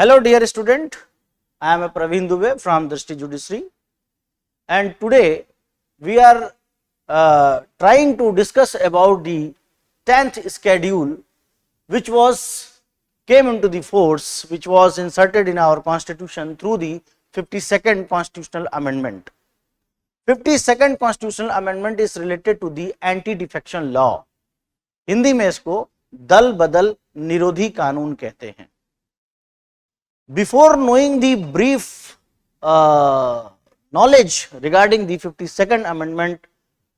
Hello dear student, I am Praveen Dubey from Drishti Judiciary, and today we are trying to discuss about the 10th schedule which came into the force, which was inserted in our constitution through the 52nd constitutional amendment. 52nd constitutional amendment is related to the anti defection law. Hindi में इसको दल बदल निरोधी कानून कहते हैं. Before knowing the brief knowledge regarding the 52nd amendment,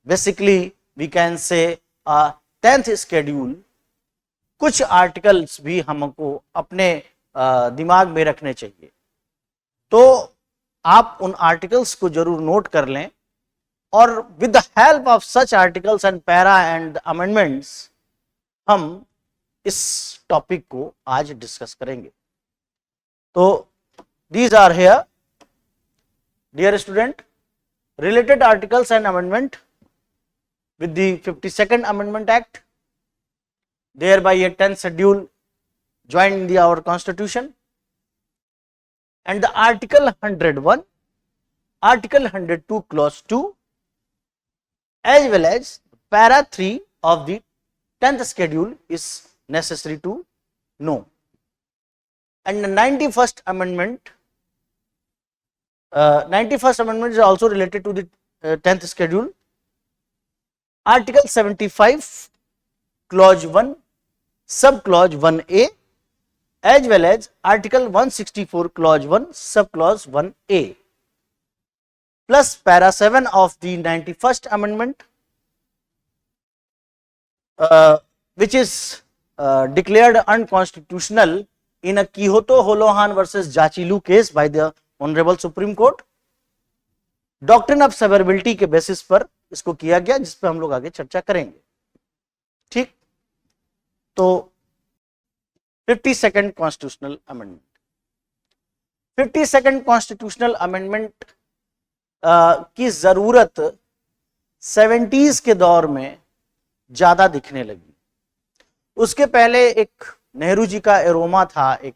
basically we can say 10th schedule, कुछ articles भी हमको अपने दिमाग में रखने चाहिए. तो आप उन आर्टिकल्स को जरूर नोट कर लें और with the help of such articles and para and amendments हम इस टॉपिक को आज डिस्कस करेंगे. तो these are here, dear student, related articles and amendment with the 52nd Amendment Act, thereby a 10th schedule joined in our constitution, and the article 101, article 102 clause 2 as well as para 3 of the 10th schedule is necessary to know. And the 91st amendment, 91st amendment is also related to the 10th schedule. Article 75 clause 1 sub clause 1a as well as article 164 clause 1 sub clause 1a plus para 7 of the 91st amendment, which is declared unconstitutional in a Quijotto Holohan versus Jachilu case by the Honorable Supreme Court. Doctrine of severability के basis पर इसको किया गया, जिस पर हम लोग आगे चर्चा करेंगे. ठीक, तो 52nd constitutional amendment. 52nd constitutional amendment की जरूरत 70s के दौर में ज्यादा दिखने लगी. उसके पहले एक नेहरू जी का एरोमा था, एक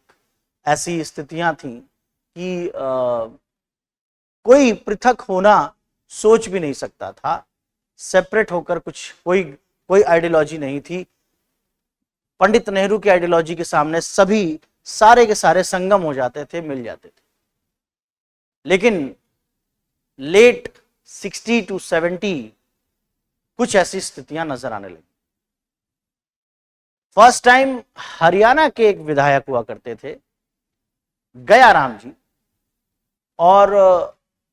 ऐसी स्थितियां थी कि कोई पृथक होना सोच भी नहीं सकता था, सेपरेट होकर कुछ कोई आइडियोलॉजी नहीं थी. पंडित नेहरू की आइडियोलॉजी के सामने सभी सारे के सारे संगम हो जाते थे, मिल जाते थे. लेकिन लेट 60 to 70 कुछ ऐसी स्थितियां नजर आने लगी. फर्स्ट टाइम हरियाणा के एक विधायक हुआ करते थे, गया राम जी, और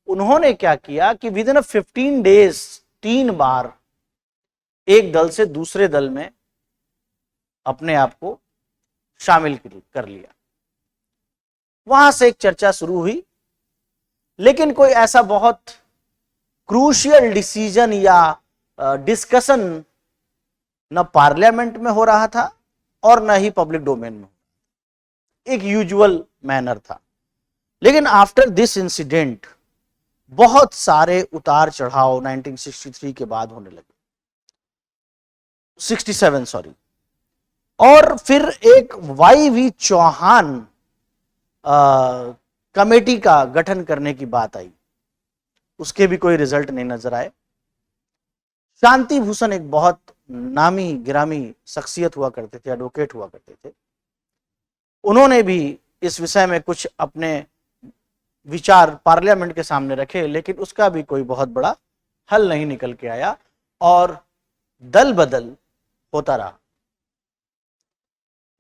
उन्होंने क्या किया कि विद इन 15 डेज 3 बार एक दल से दूसरे दल में अपने आप को शामिल कर लिया. वहां से एक चर्चा शुरू हुई, लेकिन कोई ऐसा बहुत क्रूशियल डिसीजन या डिस्कशन न पार्लियामेंट में हो रहा था और न ही पब्लिक डोमेन में. एक यूजुअल मैनर था. लेकिन आफ्टर दिस इंसिडेंट बहुत सारे उतार चढ़ाव 1963 के बाद होने लगे, 67 सॉरी. और फिर एक YV चौहान कमेटी का गठन करने की बात आई, उसके भी कोई रिजल्ट नहीं नजर आए. शांति भूषण एक बहुत नामी गिरामी शख्सियत हुआ करते थे, एडवोकेट हुआ करते थे. उन्होंने भी इस विषय में कुछ अपने विचार पार्लियामेंट के सामने रखे, लेकिन उसका भी कोई बहुत बड़ा हल नहीं निकल के आया और दल बदल होता रहा.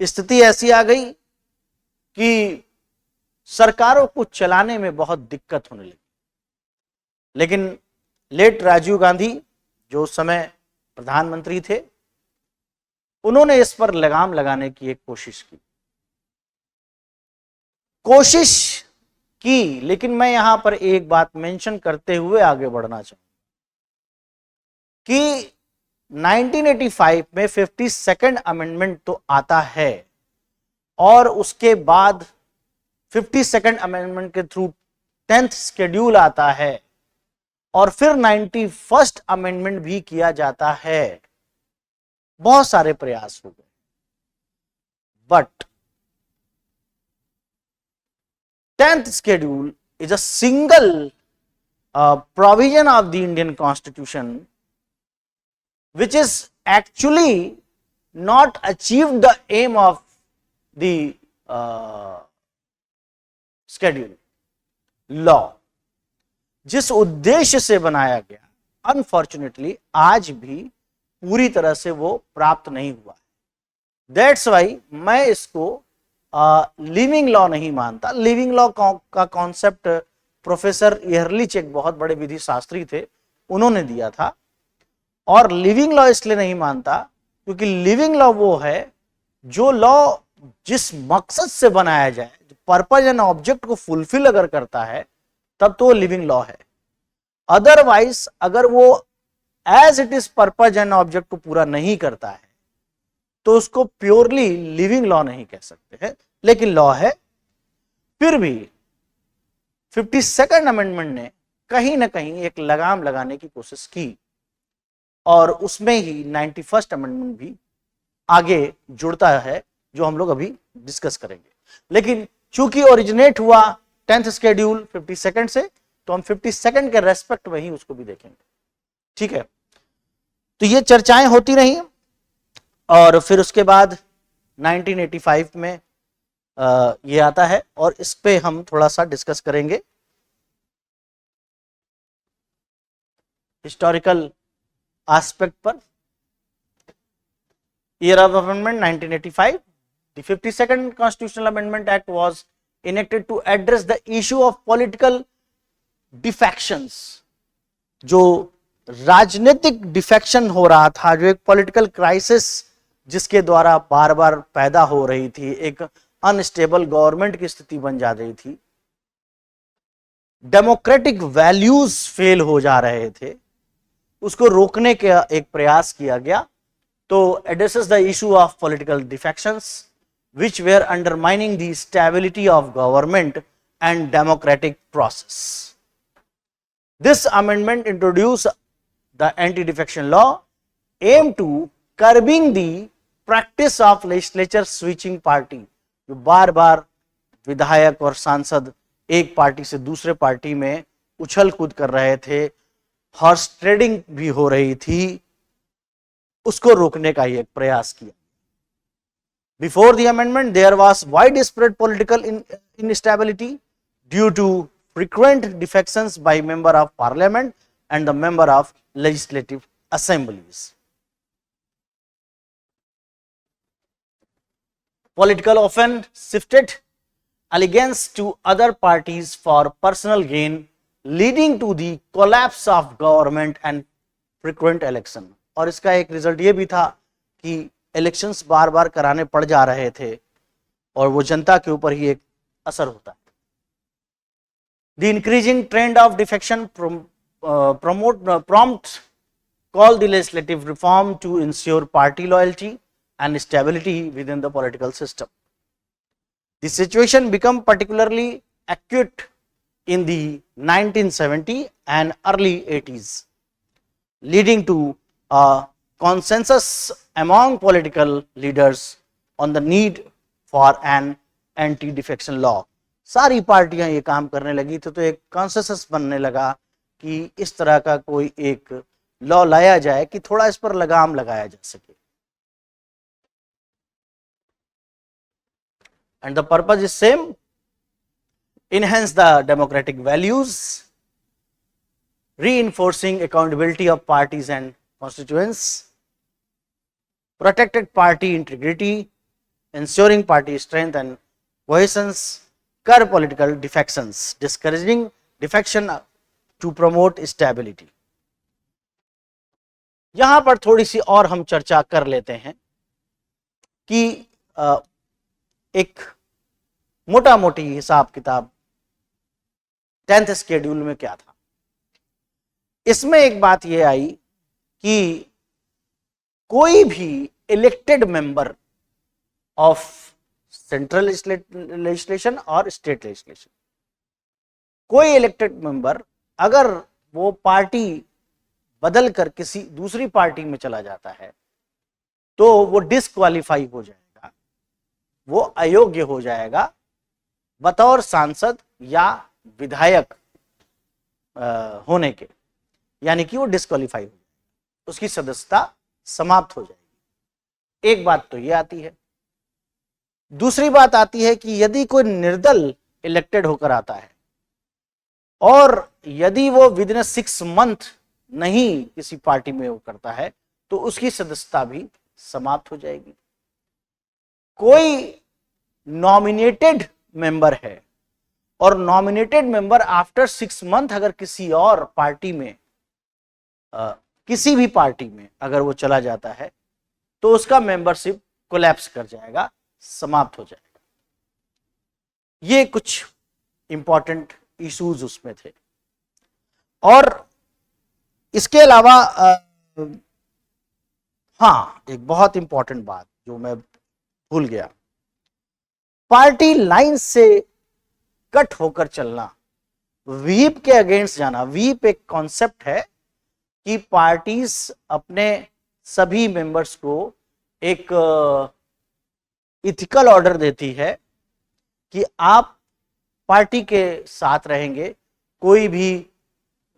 स्थिति ऐसी आ गई कि सरकारों को चलाने में बहुत दिक्कत होने लगी. लेकिन लेट राजीव गांधी जो उस समय प्रधानमंत्री थे, उन्होंने इस पर लगाम लगाने की एक कोशिश की. लेकिन मैं यहां पर एक बात मेंशन करते हुए आगे बढ़ना चाहूंगा कि 1985 में 52nd अमेंडमेंट तो आता है और उसके बाद 52nd अमेंडमेंट के थ्रू 10th शेड्यूल आता है और फिर 91st अमेंडमेंट भी किया जाता है. बहुत सारे प्रयास हो गए, but 10th schedule is a single provision of the Indian Constitution which is actually not achieved the aim of the schedule. Law जिस उद्देश्य से बनाया गया, अनफॉर्चुनेटली आज भी पूरी तरह से वो प्राप्त नहीं हुआ है. दैट्स वाई मैं इसको लिविंग लॉ नहीं मानता. लिविंग लॉ का कॉन्सेप्ट प्रोफेसर यर्लिच एक बहुत बड़े विधि शास्त्री थे, उन्होंने दिया था. और लिविंग लॉ इसलिए नहीं मानता क्योंकि लिविंग लॉ वो है जो लॉ जिस मकसद से बनाया जाए, पर्पज एंड ऑब्जेक्ट को फुलफिल अगर करता है तब तो लिविंग लॉ है. अदरवाइज अगर वो as it is purpose and object को पूरा नहीं करता है तो उसको प्योरली लिविंग लॉ नहीं कह सकते हैं, लेकिन लॉ है. फिर भी 52nd अमेंडमेंट ने कहीं ना कहीं एक लगाम लगाने की कोशिश की और उसमें ही 91st अमेंडमेंट भी आगे जुड़ता है जो हम लोग अभी डिस्कस करेंगे. लेकिन चूंकि ओरिजिनेट हुआ 10th शेड्यूल 52nd से, तो हम 52nd के रेस्पेक्ट में ही उसको भी देखेंगे. ठीक है, तो ये चर्चाएं होती रही और फिर उसके बाद 1985 में ये आता है और इस पे हम थोड़ा सा डिस्कस करेंगे. हिस्टोरिकल एस्पेक्ट पर. Year of amendment 1985. The 52nd Constitutional Amendment Act was enacted to address the issue of political defections. जो राजनीतिक डिफेक्शन हो रहा था, जो एक पॉलिटिकल क्राइसिस जिसके द्वारा बार बार पैदा हो रही थी, एक अनस्टेबल गवर्नमेंट की स्थिति बन जा रही थी, डेमोक्रेटिक वैल्यूज फेल हो जा रहे थे, उसको रोकने का एक प्रयास किया गया. तो addresses the issue of political defections which were undermining the stability of government and democratic process. This amendment introduced the anti-defection law aimed to curbing the practice of legislature switching party. जो बार बार विधायक और सांसद एक party से दूसरे party में उछल कूद कर रहे थे, हॉर्स ट्रेडिंग भी हो रही थी, उसको रोकने का ही एक प्रयास किया. Before the amendment, there was widespread political instability due to frequent defections by member of parliament and the member of legislative assemblies. Political often shifted allegiance to other parties for personal gain, leading to the collapse of government and frequent election. और इसका एक result ये भी था कि elections बार बार कराने पड़ जा रहे थे और वो जनता के ऊपर ही एक असर होता है. The increasing trend of defection prompt call the legislative reform to ensure party loyalty and stability within the political system. The situation become particularly acute in the 1970 and early 80s, leading to consensus among political leaders on the need for an anti-defection law. सारी पार्टियां ये काम करने लगी तो एक consensus बनने लगा कि इस तरह का कोई एक लॉ लाया जाए कि थोड़ा इस पर लगाम लगाया जा सके. And the purpose is same: enhance the democratic values, reinforcing accountability of parties and constituents, protected party integrity, ensuring party strength and cohesion, curb political defections, discouraging defection to promote stability. यहां पर थोड़ी सी और हम चर्चा कर लेते हैं कि एक मोटा मोटी हिसाब किताब 10th शेड्यूल में क्या था. इसमें एक बात यह आई कि कोई भी elected member of central legislation और स्टेट लेजिस्लेशन, कोई इलेक्टेड मेंबर अगर वो पार्टी बदल कर किसी दूसरी पार्टी में चला जाता है तो वो डिस्क्वालीफाई हो जाएगा, वो अयोग्य हो जाएगा बतौर सांसद या विधायक होने के, यानी कि वो डिस्क्वालीफाई हो जाए, उसकी सदस्यता समाप्त हो जाएगी। एक बात तो ये आती है। दूसरी बात आती है कि यदि कोई निर्दल इलेक्टेड होकर आता है और यदि वो विद इन 6 मंथ नहीं किसी पार्टी में वो करता है तो उसकी सदस्यता भी समाप्त हो जाएगी। कोई नॉमिनेटेड मेंबर है और नॉमिनेटेड मेंबर आफ्टर 6 मंथ अगर किसी और पार्टी में किसी भी पार्टी में अगर वो चला जाता है तो उसका मेंबरशिप कोलैप्स कर जाएगा, समाप्त हो जाएगा। ये कुछ इंपॉर्टेंट इश्यूज उसमें थे। और इसके अलावा हाँ, एक बहुत इंपॉर्टेंट बात जो मैं भूल गया, पार्टी लाइन से कट होकर चलना, व्हीप के अगेंस्ट जाना। व्हीप एक कॉन्सेप्ट है कि पार्टीज अपने सभी मेंबर्स को एक इथिकल ऑर्डर देती है कि आप पार्टी के साथ रहेंगे, कोई भी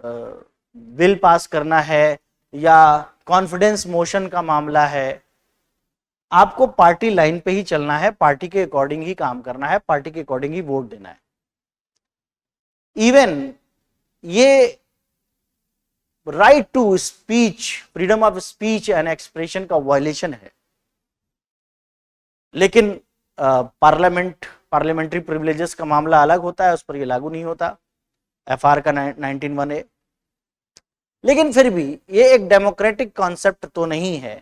बिल पास करना है या कॉन्फिडेंस मोशन का मामला है, आपको पार्टी लाइन पे ही चलना है, पार्टी के अकॉर्डिंग ही काम करना है, पार्टी के अकॉर्डिंग ही वोट देना है। इवन ये right to speech, freedom of speech and expression का वायलेशन है। लेकिन पार्लियामेंट्री प्रिविलेजेस का मामला अलग होता है, उस पर ये लागू नहीं होता, FR का 19(1)(a). लेकिन फिर भी ये एक डेमोक्रेटिक कॉन्सेप्ट तो नहीं है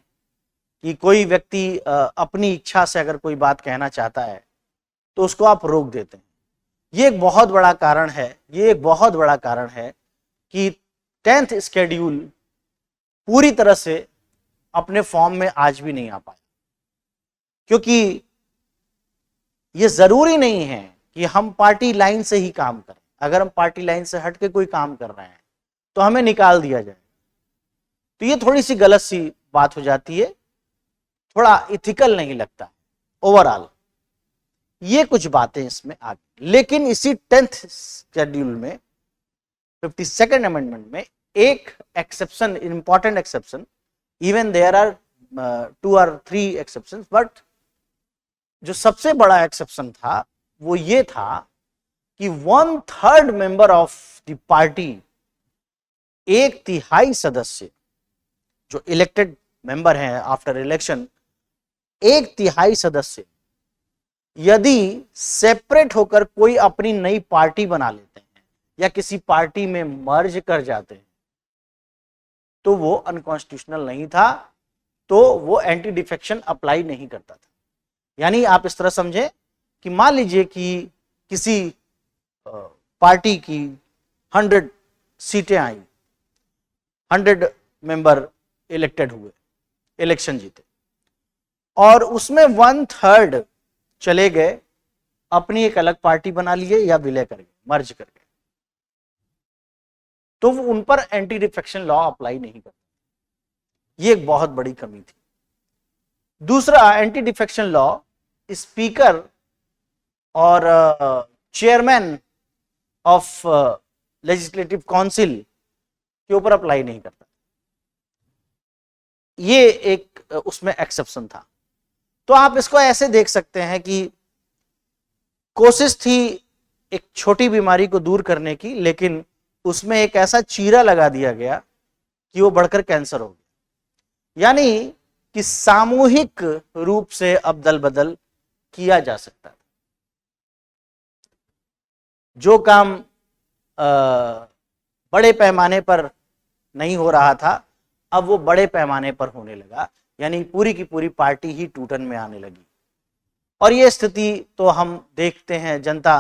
कि कोई व्यक्ति अपनी इच्छा से अगर कोई बात कहना चाहता है तो उसको आप रोक देते हैं। ये एक बहुत बड़ा कारण है, ये एक बहुत बड़ा कारण है कि 10th शेड्यूल पूरी तरह से अपने फॉर्म में आज भी नहीं आ पाया, क्योंकि ये जरूरी नहीं है कि हम पार्टी लाइन से ही काम करें। अगर हम पार्टी लाइन से हट के कोई काम कर रहे हैं तो हमें निकाल दिया जाए, तो ये थोड़ी सी गलत सी बात हो जाती है, थोड़ा इथिकल नहीं लगता ओवरऑल। ये कुछ बातें इसमें आ गई। लेकिन इसी 10th शेड्यूल में 52nd अमेंडमेंट में एक exception, important exception, even there are 2 or 3 exceptions, but जो सबसे बड़ा एक्सेप्शन था वो ये था कि 1/3 मेंबर ऑफ द पार्टी, 1/3 सदस्य जो इलेक्टेड मेंबर हैं आफ्टर इलेक्शन, 1/3 सदस्य यदि सेपरेट होकर कोई अपनी नई पार्टी बना लेते हैं या किसी पार्टी में मर्ज कर जाते हैं तो वो अनकॉन्स्टिट्यूशनल नहीं था, तो वो एंटी डिफेक्शन अप्लाई नहीं करता था। यानी आप इस तरह समझें कि मान लीजिए कि किसी पार्टी की 100 सीटें आई, 100 मेंबर इलेक्टेड हुए, इलेक्शन जीते, और उसमें 1/3 चले गए अपनी एक अलग पार्टी बना लिए या विलय कर गए, मर्ज कर गए, तो वो उन पर एंटी डिफेक्शन लॉ अप्लाई नहीं करता। ये एक बहुत बड़ी कमी थी। दूसरा, एंटी डिफेक्शन लॉ स्पीकर और चेयरमैन ऑफ लेजिस्लेटिव काउंसिल के ऊपर अप्लाई नहीं करता। ये एक उसमें एक्सेप्शन था। तो आप इसको ऐसे देख सकते हैं कि कोशिश थी एक छोटी बीमारी को दूर करने की, लेकिन उसमें एक ऐसा चीरा लगा दिया गया कि वो बढ़कर कैंसर हो गया। यानी कि सामूहिक रूप से अब दल बदल किया जा सकता था। जो काम बड़े पैमाने पर नहीं हो रहा था, अब वो बड़े पैमाने पर होने लगा, यानी पूरी की पूरी पार्टी ही टूटन में आने लगी। और ये स्थिति तो हम देखते हैं जनता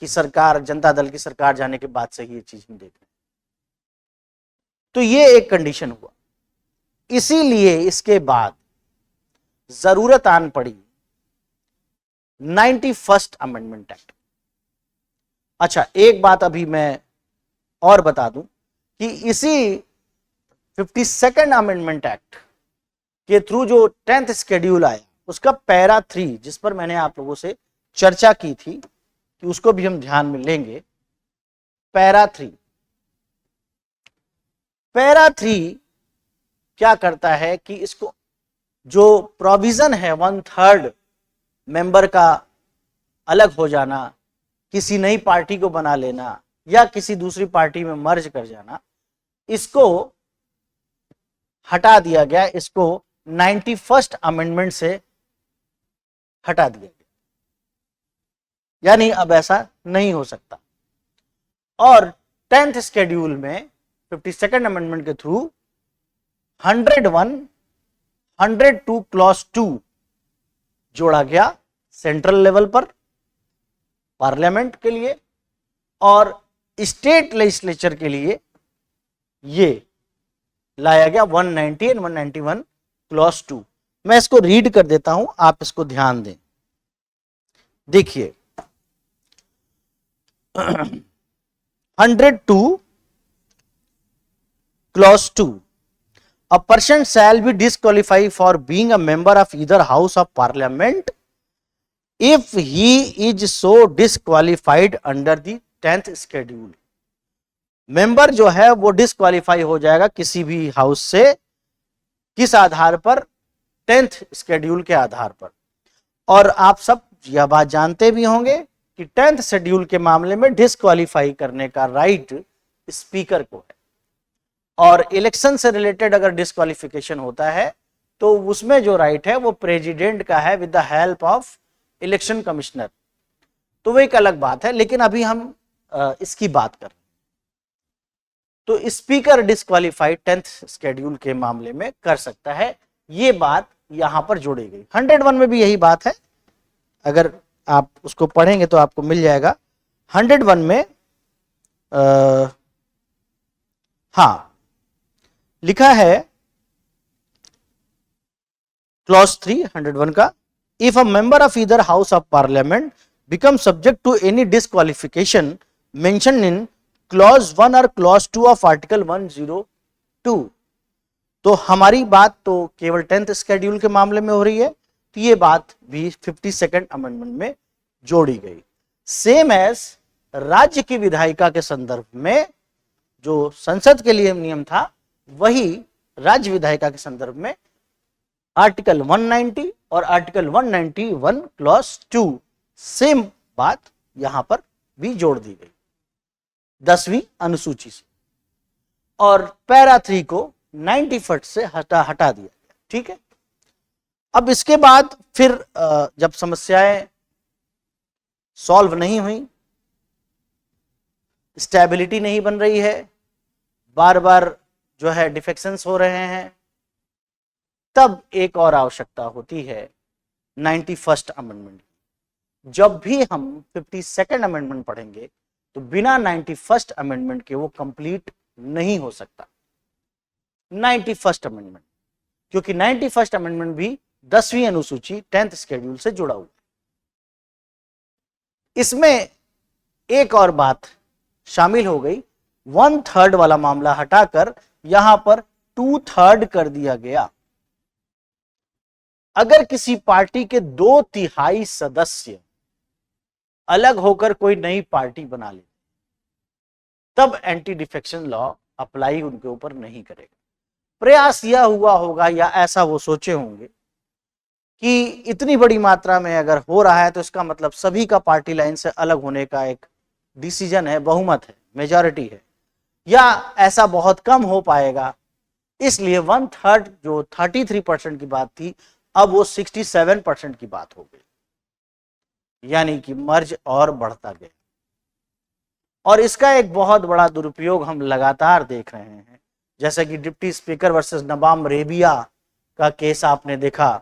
की सरकार, जनता दल की सरकार जाने के बाद से ही ये चीज हम देख रहे हैं। तो ये एक कंडीशन हुआ। इसीलिए इसके बाद जरूरत आन पड़ी 91st अमेंडमेंट एक्ट। अच्छा, एक बात अभी मैं और बता दूं कि इसी 52nd अमेंडमेंट एक्ट के थ्रू जो 10th शेड्यूल आया, उसका पैरा 3, जिस पर मैंने आप लोगों से चर्चा की थी कि उसको भी हम ध्यान में लेंगे। पैरा 3, पैरा 3 क्या करता है कि इसको जो प्रोविजन है 1/3 मेंबर का अलग हो जाना, किसी नई पार्टी को बना लेना या किसी दूसरी पार्टी में मर्ज कर जाना, इसको हटा दिया गया, इसको 91st अमेंडमेंट से हटा दिया गया, यानी अब ऐसा नहीं हो सकता। और 10th शेड्यूल में 52nd अमेंडमेंट के थ्रू 101, 102 क्लॉज 2 जोड़ा गया सेंट्रल लेवल पर पार्लियामेंट के लिए, और स्टेट लेजिस्लेचर के लिए ये लाया गया 190 एंड 191 क्लॉज 2। मैं इसको रीड कर देता हूं, आप इसको ध्यान दें। देखिए 102 clause 2, a person shall be disqualified for being a member of either house of parliament if he is so disqualified under the 10th schedule। Member जो है वो डिस्क्वालीफाई हो जाएगा किसी भी हाउस से, किस आधार पर? 10th शेड्यूल के आधार पर। और आप सब यह बात जानते भी होंगे कि 10th शेड्यूल के मामले में डिस्क्वालीफाई करने का राइट स्पीकर को है, और इलेक्शन से रिलेटेड अगर डिस्क्वालिफिकेशन होता है तो उसमें जो राइट है वो प्रेसिडेंट का है with the help of election commissioner. तो वो एक अलग बात है, लेकिन अभी हम इसकी बात कर रहे हैं। तो स्पीकर डिस्क्वालीफाइड 10th शेड्यूल के मामले में कर सकता है, ये बात यहां पर जोड़ी गई। 101 में भी यही बात है, अगर आप उसको पढ़ेंगे तो आपको मिल जाएगा। 101 में हाँ लिखा है क्लॉज 3 101 का, if a member of either house of parliament become subject to any disqualification mention in clause 1 और क्लॉज 2 ऑफ आर्टिकल 102। तो हमारी बात तो केवल 10th शेड्यूल के मामले में हो रही है, तो ये बात भी 52nd अमेंडमेंट में जोड़ी गई। सेम एज राज्य की विधायिका के संदर्भ में जो संसद के लिए नियम था, वही राज्य विधायिका के संदर्भ में आर्टिकल 190 और आर्टिकल 191 क्लॉज 2 सेम बात यहां पर भी जोड़ दी गई 10वीं अनुसूची से, और पैरा 3 को 91 से हटा दिया गया। ठीक है, अब इसके बाद फिर जब समस्याएं सॉल्व नहीं हुई, स्टेबिलिटी नहीं बन रही है, बार बार जो है डिफेक्शंस हो रहे हैं, तब एक और आवश्यकता होती है 91st अमेंडमेंट। जब भी हम 52nd अमेंडमेंट पढ़ेंगे तो बिना 91st अमेंडमेंट के वो कंप्लीट नहीं हो सकता। 91st अमेंडमेंट, क्योंकि 91st अमेंडमेंट भी 10वीं अनुसूची 10th शेड्यूल से जुड़ा हुआ है। इसमें एक और बात शामिल हो गई, 1/3 वाला मामला हटाकर यहां पर 2/3 कर दिया गया। अगर किसी पार्टी के 2/3 सदस्य अलग होकर कोई नई पार्टी बना ले, तब एंटी डिफेक्शन लॉ अप्लाई उनके ऊपर नहीं करेगा। प्रयास यह हुआ होगा या ऐसा वो सोचे होंगे कि इतनी बड़ी मात्रा में अगर हो रहा है तो इसका मतलब सभी का पार्टी लाइन से अलग होने का एक डिसीजन है, बहुमत है, मेजॉरिटी है, या ऐसा बहुत कम हो पाएगा। इसलिए 1/3 जो 33% की बात थी, अब वो 67% की बात हो गई, यानी कि मर्ज और बढ़ता गया। और इसका एक बहुत बड़ा दुरुपयोग हम लगातार देख रहे हैं, जैसे कि deputy speaker versus Nabam Rebia का केस आपने देखा,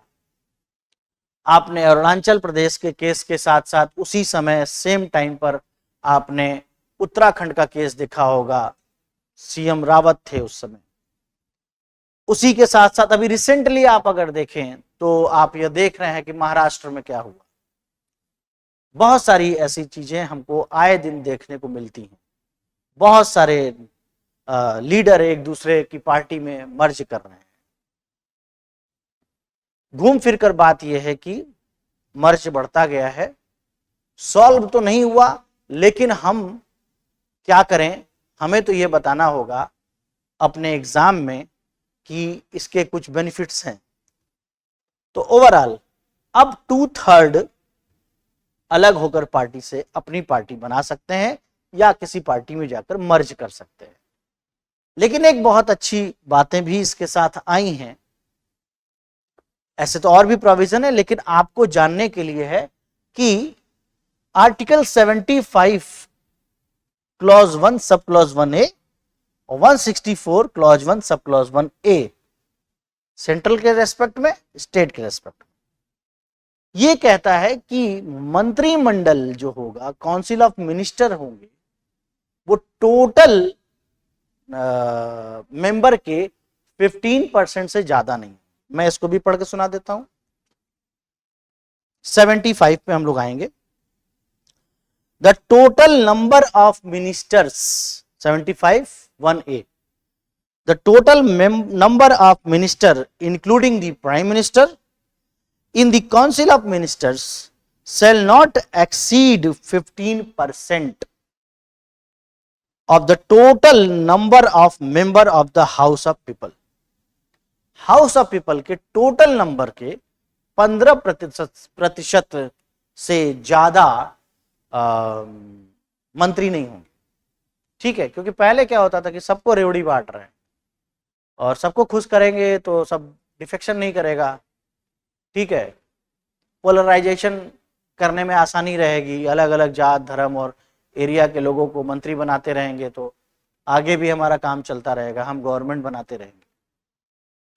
आपने अरुणाचल प्रदेश के केस के साथ साथ उसी समय सेम टाइम पर आपने उत्तराखंड का केस देखा होगा, सीएम रावत थे उस समय। उसी के साथ साथ अभी रिसेंटली आप अगर देखें तो आप यह देख रहे हैं कि महाराष्ट्र में क्या हुआ। बहुत सारी ऐसी चीजें हमको आए दिन देखने को मिलती हैं। बहुत सारे लीडर एक दूसरे की पार्टी में मर्ज कर रहे हैं। घूम फिर कर बात यह है कि मर्ज बढ़ता गया है सॉल्व तो नहीं हुआ, लेकिन हम क्या करें, हमें तो ये बताना होगा अपने एग्जाम में कि इसके कुछ बेनिफिट्स हैं। तो ओवरऑल अब 2/3 अलग होकर पार्टी से अपनी पार्टी बना सकते हैं या किसी पार्टी में जाकर मर्ज कर सकते हैं। लेकिन एक बहुत अच्छी बातें भी इसके साथ आई हैं। ऐसे तो और भी प्रोविजन है, लेकिन आपको जानने के लिए है कि article 75 clause 1 sub clause 1A और 164 clause 1 sub clause 1A, central के रेस्पेक्ट में, स्टेट के रेस्पेक्ट में, ये कहता है कि मंत्रिमंडल जो होगा, काउंसिल ऑफ मिनिस्टर होंगे, वो टोटल मेंबर के 15% से ज्यादा नहीं। मैं इसको भी पढ़ के सुना देता हूं। 75 पे हम लोग आएंगे। The total number of ministers, 75 1A, the total number of minister including the prime minister in the council of ministers shall not exceed 15% of the total number of member of the house of people. House of people के total number के 15% से ज्यादा मंत्री नहीं होंगे। ठीक है, क्योंकि पहले क्या होता था कि सबको रेवड़ी बांट रहे हैं और सबको खुश करेंगे तो सब डिफेक्शन नहीं करेगा। ठीक है, पोलराइजेशन करने में आसानी रहेगी, अलग अलग जात धर्म और एरिया के लोगों को मंत्री बनाते रहेंगे तो आगे भी हमारा काम चलता रहेगा, हम गवर्नमेंट बनाते रहेंगे।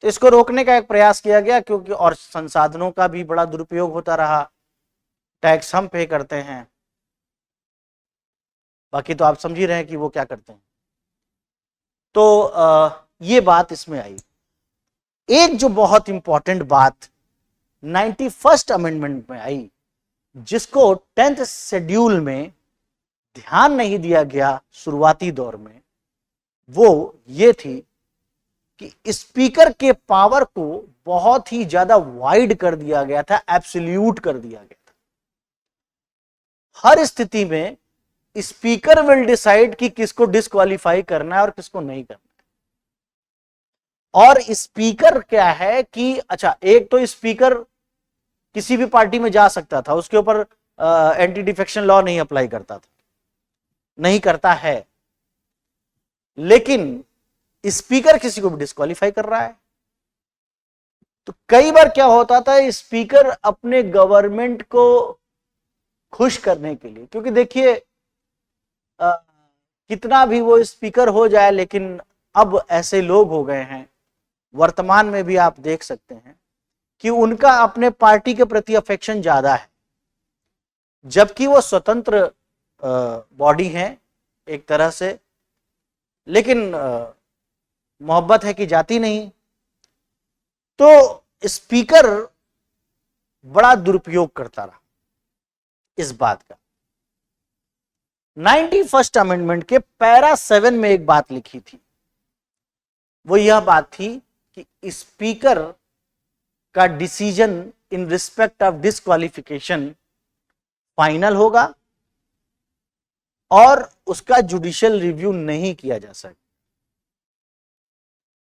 तो इसको रोकने का एक प्रयास किया गया, क्योंकि और संसाधनों का भी बड़ा दुरुपयोग होता रहा। टैक्स हम पे करते हैं, बाकी तो आप समझ ही रहे हैं कि वो क्या करते हैं। तो ये बात इसमें आई। एक जो बहुत इंपॉर्टेंट बात 91st अमेंडमेंट में आई, जिसको 10th शेड्यूल में ध्यान नहीं दिया गया शुरुआती दौर में, वो ये थी कि स्पीकर के पावर को बहुत ही ज्यादा वाइड कर दिया गया था, एब्सोल्यूट कर दिया गया था। हर स्थिति में स्पीकर विल डिसाइड कि किसको डिस्क्वालीफाई करना है और किसको नहीं करना है। और स्पीकर क्या है कि अच्छा, एक तो स्पीकर किसी भी पार्टी में जा सकता था, उसके ऊपर एंटी डिफेक्शन लॉ नहीं अप्लाई करता था, नहीं करता है। लेकिन स्पीकर किसी को भी डिस्क्वालीफाई कर रहा है। तो कई बार क्या होता था, स्पीकर अपने गवर्नमेंट को खुश करने के लिए, क्योंकि देखिए कितना भी वो स्पीकर हो जाए, लेकिन अब ऐसे लोग हो गए हैं वर्तमान में भी, आप देख सकते हैं कि उनका अपने पार्टी के प्रति अफेक्शन ज्यादा है, जबकि वो स्वतंत्र बॉडी है एक तरह से, लेकिन मोहब्बत है कि जाती नहीं। तो स्पीकर बड़ा दुरुपयोग करता रहा इस बात का। 91st अमेंडमेंट के पैरा 7 में एक बात लिखी थी, वो यह बात थी कि स्पीकर का decision in respect of disqualification final होगा और उसका जुडिशियल रिव्यू नहीं किया जा सकता।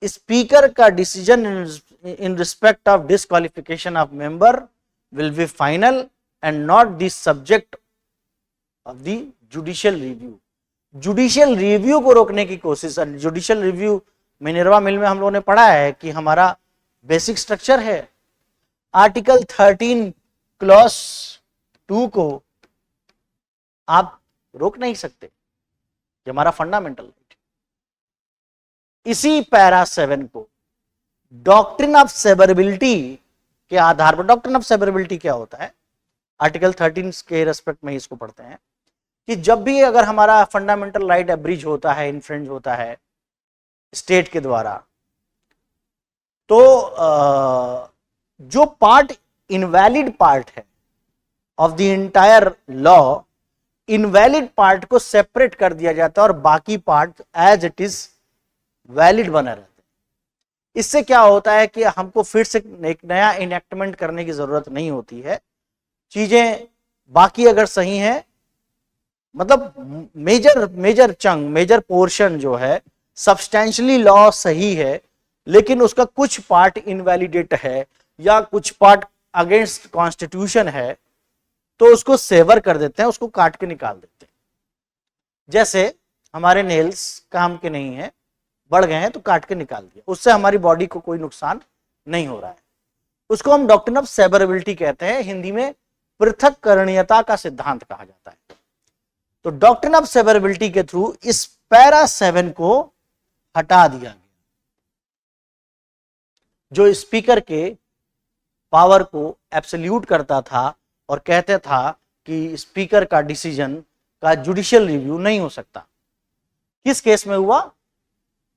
स्पीकर का decision in respect of disqualification of member will be final and not the subject of the judicial review. Judicial review को रोकने की कोशिश, जुडिशियल रिव्यू मिनर्वा मिल में हम लोगों ने पढ़ा है कि हमारा बेसिक स्ट्रक्चर है, आर्टिकल 13 क्लॉज 2 को आप रोक नहीं सकते, ये हमारा फंडामेंटल राइट। इसी पैरा 7 को डॉक्ट्रिन ऑफ सेवरेबिलिटी के आधार पर, डॉक्ट्रिन ऑफ सेवरेबिलिटी क्या होता है, आर्टिकल 13 के रेस्पेक्ट में इसको पढ़ते हैं कि जब भी अगर हमारा फंडामेंटल राइट एब्रिज होता है, इन्फ्रिंज होता है स्टेट के द्वारा, तो जो पार्ट इनवैलिड पार्ट है of the entire law, invalid part को सेपरेट कर दिया जाता है और बाकी part as it is valid बने रहते हैं। इससे क्या होता है कि हमको फिर से एक नया इनेक्टमेंट करने की जरूरत नहीं होती है, चीजें बाकी अगर सही है, मतलब मेजर पोर्शन जो है सब्सटेंशियली लॉ सही है, लेकिन उसका कुछ पार्ट इनवैलिडेट है या कुछ पार्ट अगेंस्ट कॉन्स्टिट्यूशन है, तो उसको सेवर कर देते हैं, उसको काट के निकाल देते हैं। जैसे हमारे नेल्स काम के नहीं है, बढ़ गए हैं तो काट के निकाल दिया, उससे हमारी बॉडी को कोई नुकसान नहीं हो रहा है। उसको हम डॉक्ट्रिन ऑफ सेवरेबिलिटी कहते हैं, हिंदी में पृथक्करणीयता का सिद्धांत कहा जाता है। तो डॉक्ट्रिन ऑफ सेवरेबिलिटी के थ्रू इस पैरा 7 को हटा दिया गया, जो स्पीकर के पावर को एब्सोल्यूट करता था और कहते था कि स्पीकर का डिसीजन का जुडिशियल रिव्यू नहीं हो सकता। किस केस में हुआ?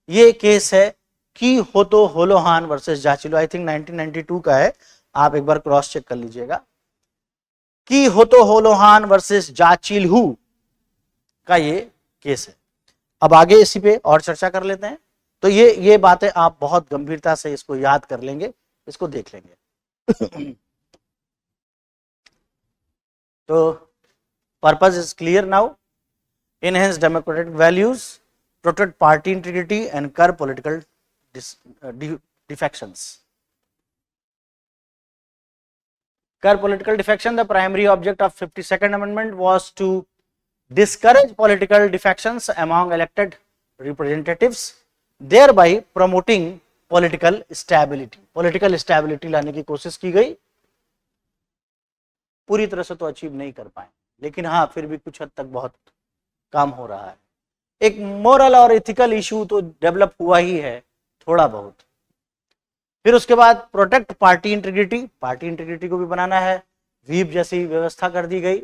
ये केस है की होतो होलोहान वर्सेस जाचिलो, आई थिंक 1992 का है, आप एक बार क्रॉस चेक कर लीजिएगा। की होतो होलोहान वर्सेस जाचिलहू का ये केस है। अब आगे इसी पे और चर्चा कर लेते हैं। तो ये बातें आप बहुत गंभीरता से इसको याद कर लेंगे, इसको देख लेंगे। तो purpose is clear now. enhance democratic values, protect party integrity and curb political defections. Curb political defection, the primary object of 52nd amendment was to discourage political defections among elected representatives, thereby promoting political stability. Political stability लाने की कोशिश की गई, पूरी तरह से तो achieve नहीं कर पाए, लेकिन हाँ फिर भी कुछ हद तक बहुत काम हो रहा है। एक मोरल और एथिकल इशू तो डेवलप हुआ ही है थोड़ा बहुत। फिर उसके बाद protect party integrity, party integrity को भी बनाना है, व्हीप जैसी व्यवस्था कर दी गई।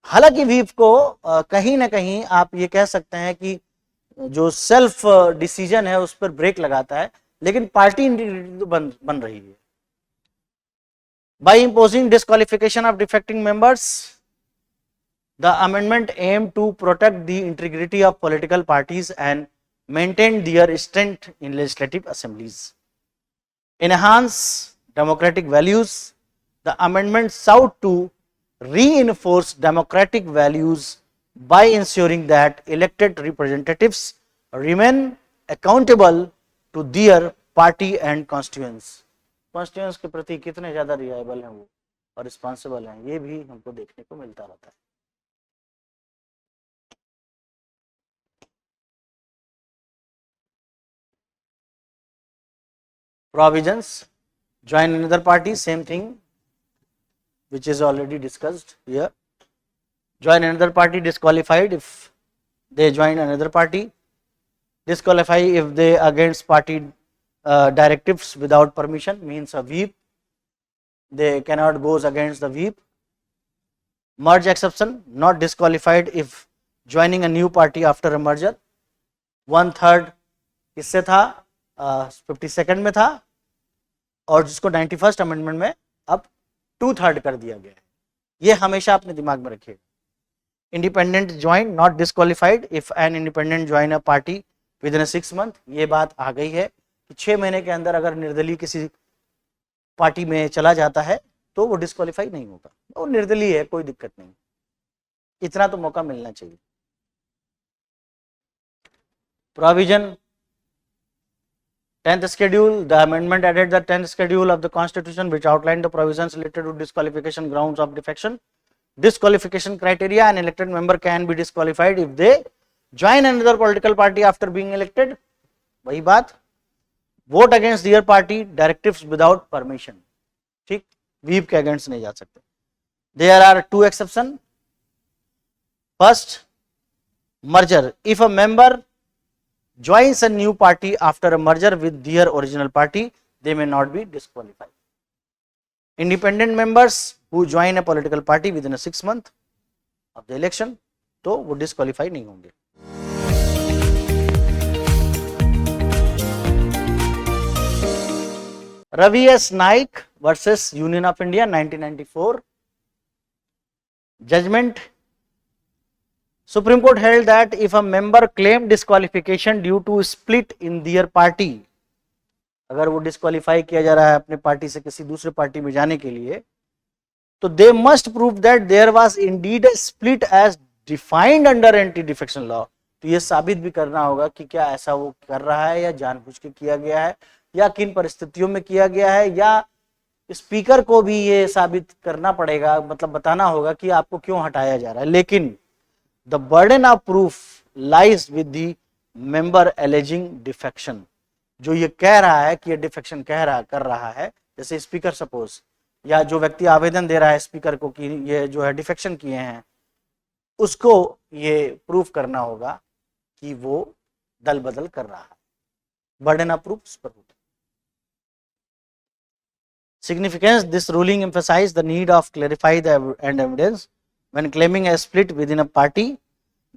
हालांकि व्हीप को कहीं ना कहीं आप ये कह सकते हैं कि जो सेल्फ डिसीजन है उस पर ब्रेक लगाता है, लेकिन पार्टी इंटीग्रिटी तो बन रही है। By imposing disqualification of defecting members, the amendment aimed to protect the integrity of political parties and maintain their strength in legislative assemblies. Enhance democratic values, the amendment sought to reinforce democratic values by ensuring that elected representatives remain accountable to their party and constituents. Constituents के प्रति कितने ज्यादा reliable हैं वो और responsible हैं, ये भी हमको देखने को मिलता रहता है। Provisions, join another party, same thing which is already discussed here. Join another party, disqualified if they join another party, disqualify if they against party directives without permission, means a whip, they cannot goes against the whip. Merge exception, not disqualified if joining a new party after a merger. 1/3 किससे था? 52nd में था, और जिसको 91st amendment में अब 2/3 कर दिया गया है। ये हमेशा अपने दिमाग में रखिएगा। Independent join, not disqualified if an independent join a party with in 6 month. ये बात आ गई है कि 6 महीने के अंदर अगर निर्दलीय किसी पार्टी में चला जाता है तो वो डिस्क्वालीफाई नहीं होगा, वो निर्दलीय है, कोई दिक्कत नहीं, इतना तो मौका मिलना चाहिए। Provision 10th schedule, the amendment added the 10th schedule of the constitution which outlined the provisions related to disqualification grounds of defection, disqualification criteria. An elected member can be disqualified if they join another political party after being elected, वही बात, vote against their party directives without permission, ठीक, whip के against नहीं जा सकते। There are 2 exceptions. First, merger, if a member joins a new party after a merger with their original party, they may not be disqualified. Independent members who join a political party within a 6 month of the election, तो वो disqualify नहीं होंगे। Ravi S Naik versus union of India 1994 judgment. Supreme Court held that if a member claimed disqualification due to split in their party, अगर वो disqualify किया जा रहा है अपने पार्टी से किसी दूसरे पार्टी में जाने के लिए, तो they must prove that there was indeed a split as defined under anti defection law. तो ये साबित भी करना होगा कि क्या ऐसा वो कर रहा है या जानबूझ के किया गया है या किन परिस्थितियों में किया गया है, या स्पीकर को भी ये साबित करना पड़ेगा, मतलब बताना होगा कि आपको क्यों हटाया जा रहा है। लेकिन the burden of proof lies with the member aliasing defection. जो ये कह रहा है कि ये डिफेक्शन कर रहा है, जैसे स्पीकर सपोज, या जो व्यक्ति आवेदन दे रहा है स्पीकर को कि ये जो है डिफेक्शन किए हैं, उसको ये प्रूफ करना होगा कि वो दल बदल कर रहा है। बर्डन ऑफ प्रूफ उस पर होता है। Significance: this ruling emphasized the need of clarify the and evidence when claiming a split within a party,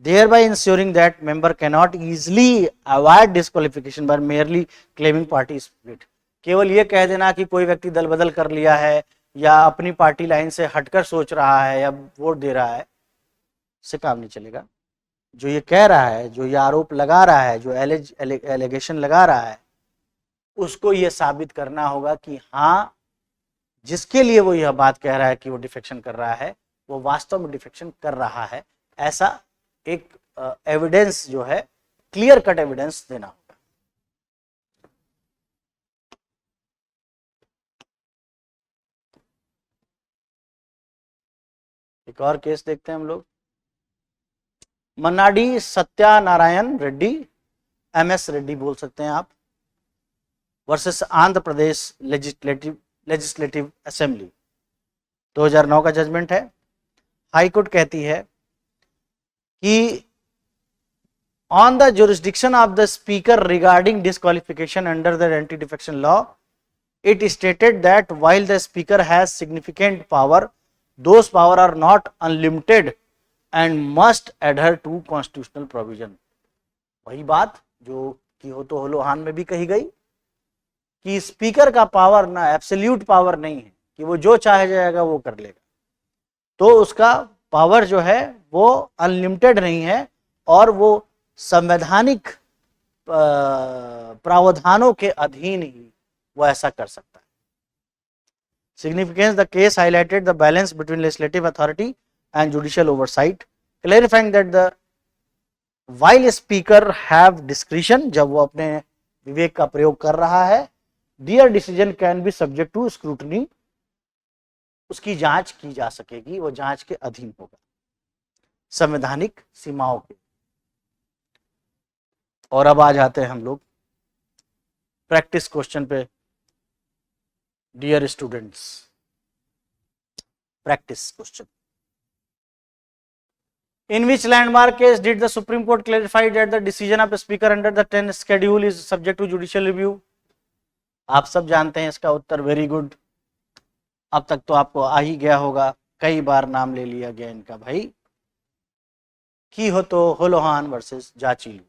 thereby ensuring that member cannot easily avoid disqualification by merely claiming party split. केवल ये कह देना कि कोई व्यक्ति दल बदल कर लिया है या अपनी पार्टी लाइन से हटकर सोच रहा है या वोट दे रहा है, से काम नहीं चलेगा। जो ये कह रहा है, जो ये आरोप लगा रहा है, जो एलिगेशन लगा रहा है, उसको ये साबित करना होगा कि हाँ, जिसके लिए वो यह बात कह रहा है कि वो डिफेक्शन कर रहा है, वो वास्तव में डिफेक्शन कर रहा है। ऐसा एक एविडेंस जो है, क्लियर कट एविडेंस देना होगा। एक और केस देखते हैं हम लोग। मन्नाडी सत्यानारायण रेड्डी, MS रेड्डी बोल सकते हैं आप, versus Andhra Pradesh legislative assembly. 2009 का जजमेंट है। हाई कोर्ट कहती है कि on the jurisdiction of the speaker regarding disqualification under the anti defection law, it stated that while the speaker has significant power, those power are not unlimited and must adhere to constitutional provision. वही बात जो कि हो तो होलोहान में भी कही गई कि स्पीकर का पावर ना एब्सोल्यूट पावर नहीं है कि वो जो चाहे जाएगा वो कर लेगा, तो उसका पावर जो है वो अनलिमिटेड नहीं है और वो संवैधानिक प्रावधानों के अधीन ही वो ऐसा कर सकता है। Significance: the case highlighted the balance between legislative authority and judicial oversight, clarifying that the while speaker have discretion, जब वो अपने विवेक का प्रयोग कर रहा है, their decision can be subject to scrutiny, उसकी जांच की जा सकेगी, वो जांच के अधीन होगा संवैधानिक सीमाओं के। और अब आ जाते हैं हम लोग प्रैक्टिस क्वेश्चन पे। Dear students, practice question. In which landmark case did the Supreme Court clarify that the decision of a speaker under the 10th schedule is subject to judicial review? आप सब जानते हैं इसका उत्तर। Very good. अब तक तो आपको आ ही गया होगा, कई बार नाम ले लिया गया इनका भाई। की हो तो होलोहान वर्सेस जाचीलू।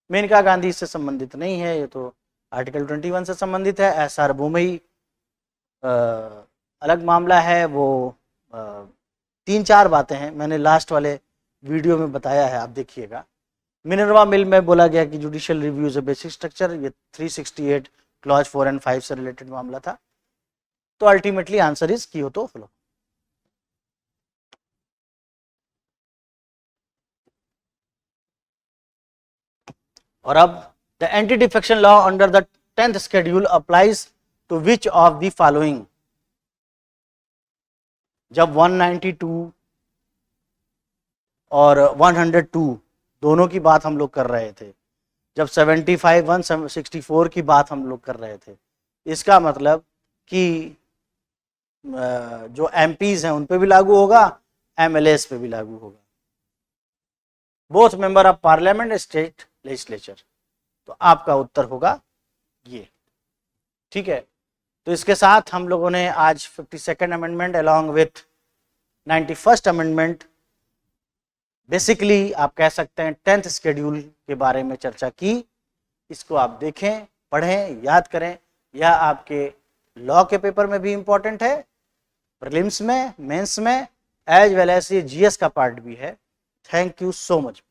मेनका गांधी से संबंधित नहीं है, ये तो आर्टिकल 21 से संबंधित है। SR बोमई अलग मामला है। वो 3-4 बातें हैं, मैंने लास्ट वाले वीडियो में बताया है, आप देखिएगा। मिनर्वा मिल में बोला गया कि judicial review is a basic structure, ये 368 क्लॉज 4 और 5 से रिलेटेड मामला था। तो अल्टीमेटली आंसर इज की हो तो फॉलो। और अब the anti defection law under the 10th schedule applies to which of the following. जब 192 और 102 दोनों की बात हम लोग कर रहे थे, जब 75 164 की बात हम लोग कर रहे थे, इसका मतलब कि जो MPs हैं उन पे भी लागू होगा, MLAs पे भी लागू होगा, both member of parliament state legislature. तो आपका उत्तर होगा ये। ठीक है, तो इसके साथ हम लोगों ने आज 52nd amendment along with 91st amendment, basically आप कह सकते हैं 10th शेड्यूल के बारे में चर्चा की। इसको आप देखें, पढ़ें, याद करें। यह आपके लॉ के पेपर में भी इंपॉर्टेंट है, प्रीलिम्स में, मेंस में, एज वेल एज ये GS का पार्ट भी है। Thank you so much.